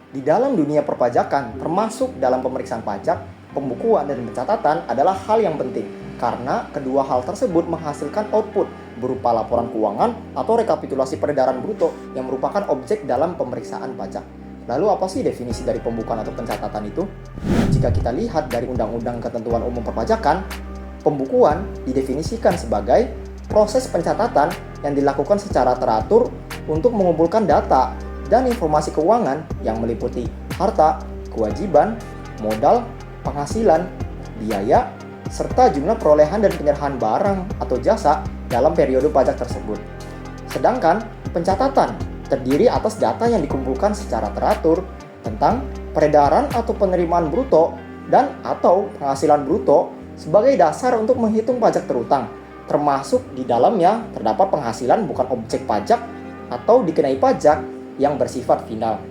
Di dalam dunia perpajakan, termasuk dalam pemeriksaan pajak, pembukuan dan pencatatan adalah hal yang penting karena kedua hal tersebut menghasilkan output berupa laporan keuangan atau rekapitulasi peredaran bruto yang merupakan objek dalam pemeriksaan pajak. Lalu apa sih definisi dari pembukuan atau pencatatan itu? Jika kita lihat dari Undang-Undang Ketentuan Umum Perpajakan, pembukuan didefinisikan sebagai proses pencatatan yang dilakukan secara teratur untuk mengumpulkan data dan informasi keuangan yang meliputi harta, kewajiban, modal, penghasilan, biaya, serta jumlah perolehan dan penyerahan barang atau jasa dalam periode pajak tersebut. Sedangkan pencatatan terdiri atas data yang dikumpulkan secara teratur tentang peredaran atau penerimaan bruto dan atau penghasilan bruto sebagai dasar untuk menghitung pajak terutang, termasuk di dalamnya terdapat penghasilan bukan objek pajak atau dikenai pajak yang bersifat final.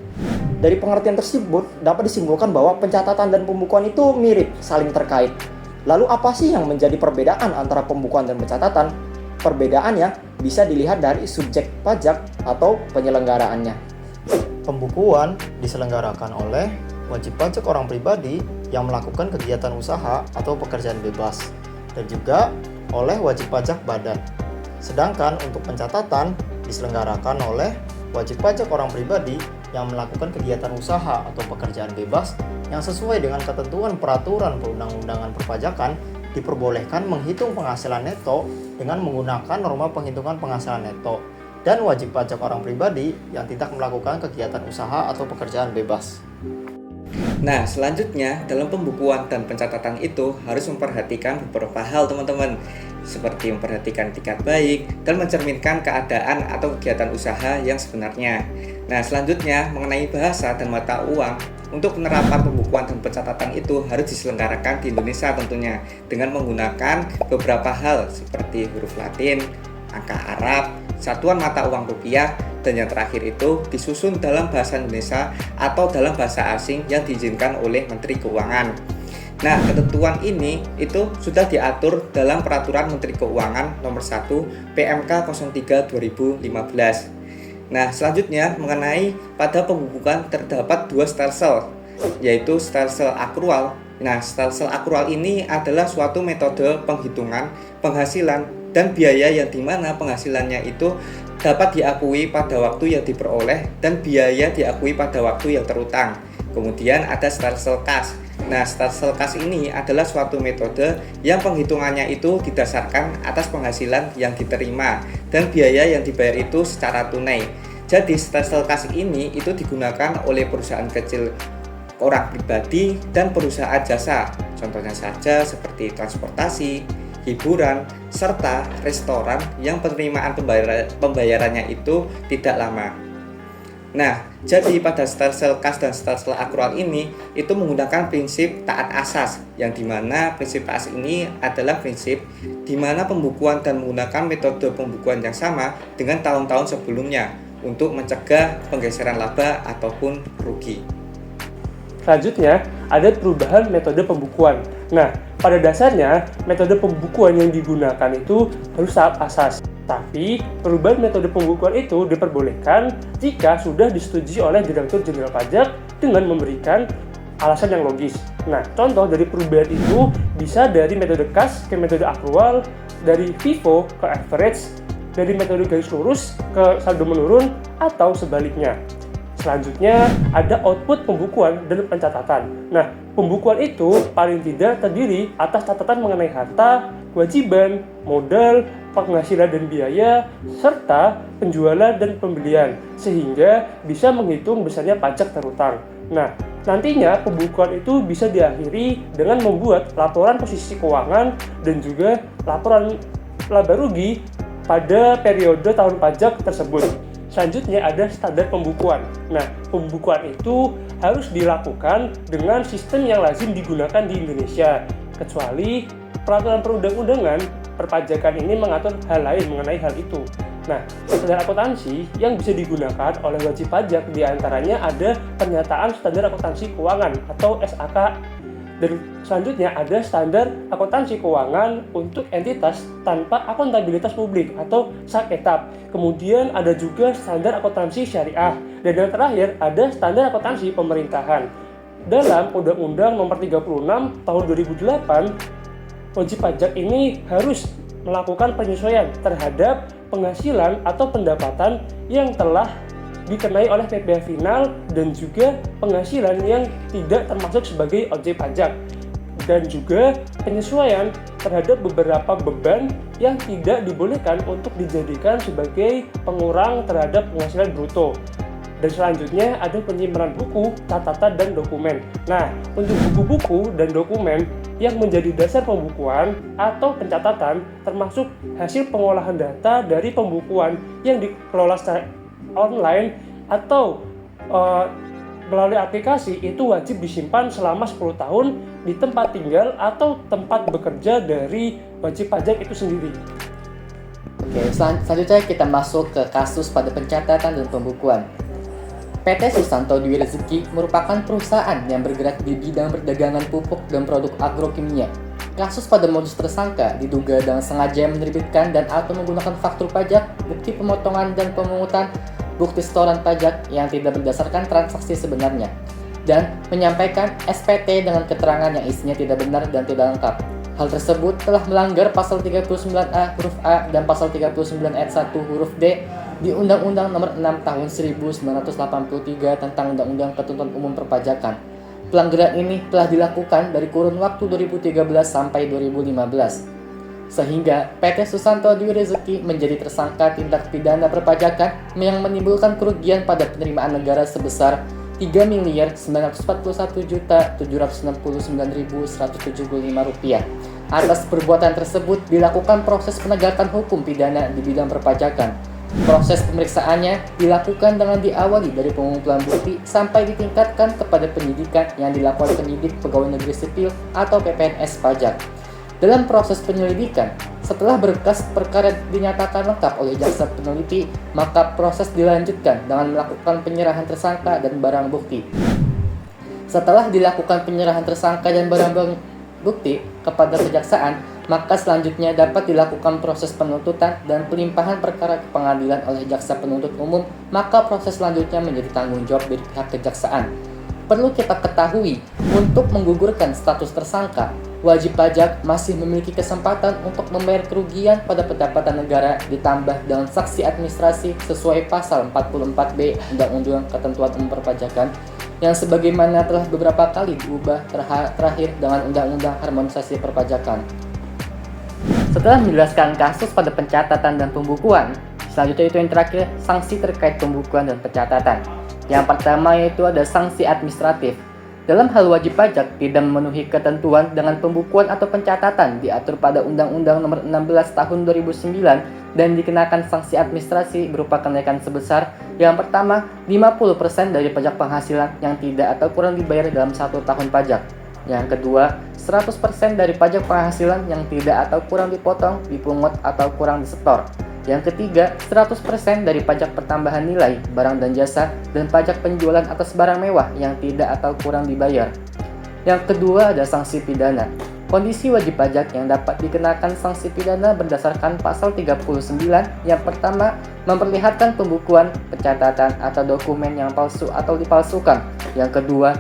Dari pengertian tersebut dapat disimpulkan bahwa pencatatan dan pembukuan itu mirip, saling terkait. Lalu apa sih yang menjadi perbedaan antara pembukuan dan pencatatan? Perbedaannya bisa dilihat dari subjek pajak atau penyelenggaraannya. Pembukuan diselenggarakan oleh wajib pajak orang pribadi yang melakukan kegiatan usaha atau pekerjaan bebas, dan juga oleh wajib pajak badan. Sedangkan untuk pencatatan diselenggarakan oleh wajib pajak orang pribadi yang melakukan kegiatan usaha atau pekerjaan bebas yang sesuai dengan ketentuan peraturan perundang-undangan perpajakan diperbolehkan menghitung penghasilan neto dengan menggunakan norma penghitungan penghasilan neto, dan wajib pajak orang pribadi yang tidak melakukan kegiatan usaha atau pekerjaan bebas. Nah, selanjutnya dalam pembukuan dan pencatatan itu harus memperhatikan beberapa hal teman-teman, seperti memperhatikan etikat baik dan mencerminkan keadaan atau kegiatan usaha yang sebenarnya. Nah, selanjutnya mengenai bahasa dan mata uang, untuk penerapan pembukuan dan pencatatan itu harus diselenggarakan di Indonesia tentunya dengan menggunakan beberapa hal seperti huruf Latin, angka Arab, satuan mata uang rupiah, dan yang terakhir itu disusun dalam bahasa Indonesia atau dalam bahasa asing yang diizinkan oleh Menteri Keuangan. Nah, ketentuan ini itu sudah diatur dalam Peraturan Menteri Keuangan Nomor 1 PMK 03 2015. Nah, selanjutnya mengenai pada pembukuan terdapat dua stelsel, yaitu stelsel akrual. Nah, stelsel akrual ini adalah suatu metode penghitungan penghasilan dan biaya yang dimana penghasilannya itu dapat diakui pada waktu yang diperoleh dan biaya diakui pada waktu yang terutang. Kemudian ada stelsel kas. Nah, stelsel kas ini adalah suatu metode yang penghitungannya itu didasarkan atas penghasilan yang diterima dan biaya yang dibayar itu secara tunai. Jadi stelsel kas ini itu digunakan oleh perusahaan kecil orang pribadi dan perusahaan jasa. Contohnya saja seperti transportasi, hiburan, serta restoran yang penerimaan pembayarannya itu tidak lama. Nah, jadi pada stelsel kas dan stelsel akrual ini itu menggunakan prinsip taat asas, yang dimana prinsip asas ini adalah prinsip dimana pembukuan dan menggunakan metode pembukuan yang sama dengan tahun-tahun sebelumnya untuk mencegah penggeseran laba ataupun rugi. Selanjutnya, ada perubahan metode pembukuan. Nah, pada dasarnya, metode pembukuan yang digunakan itu harus taat asas. Tapi, perubahan metode pembukuan itu diperbolehkan jika sudah disetujui oleh Direktur Jenderal Pajak dengan memberikan alasan yang logis. Nah, contoh dari perubahan itu bisa dari metode kas ke metode akrual, dari FIFO ke average, dari metode garis lurus ke saldo menurun, atau sebaliknya. Selanjutnya, ada output pembukuan dan pencatatan. Nah, pembukuan itu paling tidak terdiri atas catatan mengenai harta, kewajiban, modal, penghasilan dan biaya, serta penjualan dan pembelian, sehingga bisa menghitung besarnya pajak terutang. Nah, nantinya pembukuan itu bisa diakhiri dengan membuat laporan posisi keuangan dan juga laporan laba rugi pada periode tahun pajak tersebut. Selanjutnya ada standar pembukuan. Nah, pembukuan itu harus dilakukan dengan sistem yang lazim digunakan di Indonesia, kecuali peraturan perundang-undangan perpajakan ini mengatur hal lain mengenai hal itu. Nah, standar akuntansi yang bisa digunakan oleh wajib pajak diantaranya ada pernyataan standar akuntansi keuangan atau SAK. Dan selanjutnya ada standar akuntansi keuangan untuk entitas tanpa akuntabilitas publik atau SAKETAP. Kemudian ada juga standar akuntansi syariah. Dan yang terakhir ada standar akuntansi pemerintahan. Dalam Undang-Undang Nomor 36 Tahun 2008, wajib pajak ini harus melakukan penyesuaian terhadap penghasilan atau pendapatan yang telah dikenai oleh PPh final dan juga penghasilan yang tidak termasuk sebagai objek pajak, dan juga penyesuaian terhadap beberapa beban yang tidak dibolehkan untuk dijadikan sebagai pengurang terhadap penghasilan bruto. Dan selanjutnya ada penyimpanan buku, catatan, dan dokumen. Nah, untuk buku-buku dan dokumen yang menjadi dasar pembukuan atau pencatatan termasuk hasil pengolahan data dari pembukuan yang dikelola secara online atau melalui aplikasi itu wajib disimpan selama 10 tahun di tempat tinggal atau tempat bekerja dari wajib pajak itu sendiri. Oke, selanjutnya kita masuk ke kasus pada pencatatan dan pembukuan. PT Susanto Dwi Rezeki merupakan perusahaan yang bergerak di bidang perdagangan pupuk dan produk agrokimia. Kasus pada modus tersangka diduga dengan sengaja menerbitkan dan atau menggunakan faktur pajak, bukti pemotongan dan pemungutan, bukti setoran pajak yang tidak berdasarkan transaksi sebenarnya, dan menyampaikan SPT dengan keterangan yang isinya tidak benar dan tidak lengkap. Hal tersebut telah melanggar pasal 39A huruf A dan pasal 39 ayat 1 huruf D di Undang-Undang Nomor 6 Tahun 1983 tentang Undang-Undang Ketentuan Umum Perpajakan. Pelanggaran ini telah dilakukan dari kurun waktu 2013 sampai 2015. Sehingga PT Susanto Dwi Rezeki menjadi tersangka tindak pidana perpajakan yang menimbulkan kerugian pada penerimaan negara sebesar Rp3.941.769.175. Atas perbuatan tersebut dilakukan proses penegakan hukum pidana di bidang perpajakan. Proses pemeriksaannya dilakukan dengan diawali dari pengumpulan bukti sampai ditingkatkan kepada penyidikan yang dilakukan penyidik pegawai negeri sipil atau PPNS pajak. Dalam proses penyelidikan, setelah berkas perkara dinyatakan lengkap oleh jaksa peneliti, maka proses dilanjutkan dengan melakukan penyerahan tersangka dan barang bukti. Setelah dilakukan penyerahan tersangka dan barang bukti kepada kejaksaan, maka selanjutnya dapat dilakukan proses penuntutan dan pelimpahan perkara ke pengadilan oleh jaksa penuntut umum, maka proses selanjutnya menjadi tanggung jawab dari pihak kejaksaan. Perlu kita ketahui, untuk menggugurkan status tersangka, wajib pajak masih memiliki kesempatan untuk membayar kerugian pada pendapatan negara ditambah dengan saksi administrasi sesuai pasal 44B Undang-Undang Ketentuan Umum Perpajakan yang sebagaimana telah beberapa kali diubah terakhir dengan Undang-Undang Harmonisasi Perpajakan. Setelah menjelaskan kasus pada pencatatan dan pembukuan, selanjutnya itu yang terakhir, sanksi terkait pembukuan dan pencatatan. Yang pertama yaitu ada sanksi administratif. Dalam hal wajib pajak tidak memenuhi ketentuan dengan pembukuan atau pencatatan diatur pada Undang-Undang Nomor 16 Tahun 2009 dan dikenakan sanksi administrasi berupa kenaikan sebesar yang pertama 50% dari pajak penghasilan yang tidak atau kurang dibayar dalam 1 tahun pajak. Yang kedua, 100% dari pajak penghasilan yang tidak atau kurang dipotong, dipungut atau kurang disetor. Yang ketiga, 100% dari pajak pertambahan nilai, barang dan jasa, dan pajak penjualan atas barang mewah yang tidak atau kurang dibayar. Yang kedua ada sanksi pidana. Kondisi wajib pajak yang dapat dikenakan sanksi pidana berdasarkan pasal 39 yang pertama, memperlihatkan pembukuan, pencatatan, atau dokumen yang palsu atau dipalsukan. Yang kedua,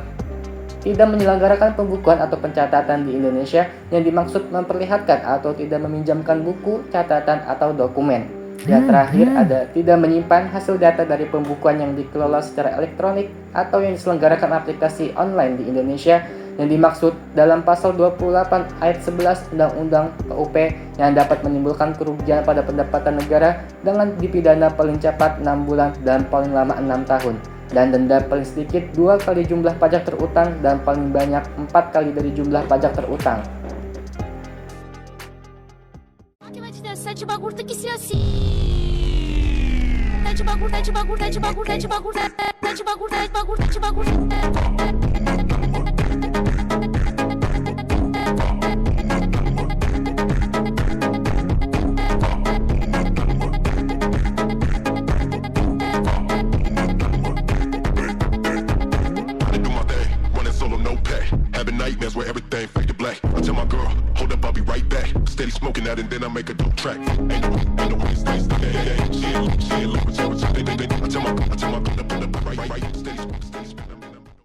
tidak menyelenggarakan pembukuan atau pencatatan di Indonesia yang dimaksud memperlihatkan atau tidak meminjamkan buku, catatan, atau dokumen. Yang terakhir ada tidak menyimpan hasil data dari pembukuan yang dikelola secara elektronik atau yang diselenggarakan aplikasi online di Indonesia yang dimaksud dalam pasal 28 ayat 11 Undang-Undang PUP yang dapat menimbulkan kerugian pada pendapatan negara dengan dipidana paling cepat 6 bulan dan paling lama 6 tahun. dan denda paling sedikit 2 kali jumlah pajak terutang dan paling banyak 4 kali dari jumlah pajak terutang. Having nightmares where everything fade to black. I tell my girl, hold up, I'll be right back. Steady smoking that and then I make a dope track. Ain't no way to stay. She ain't liquid, I tell my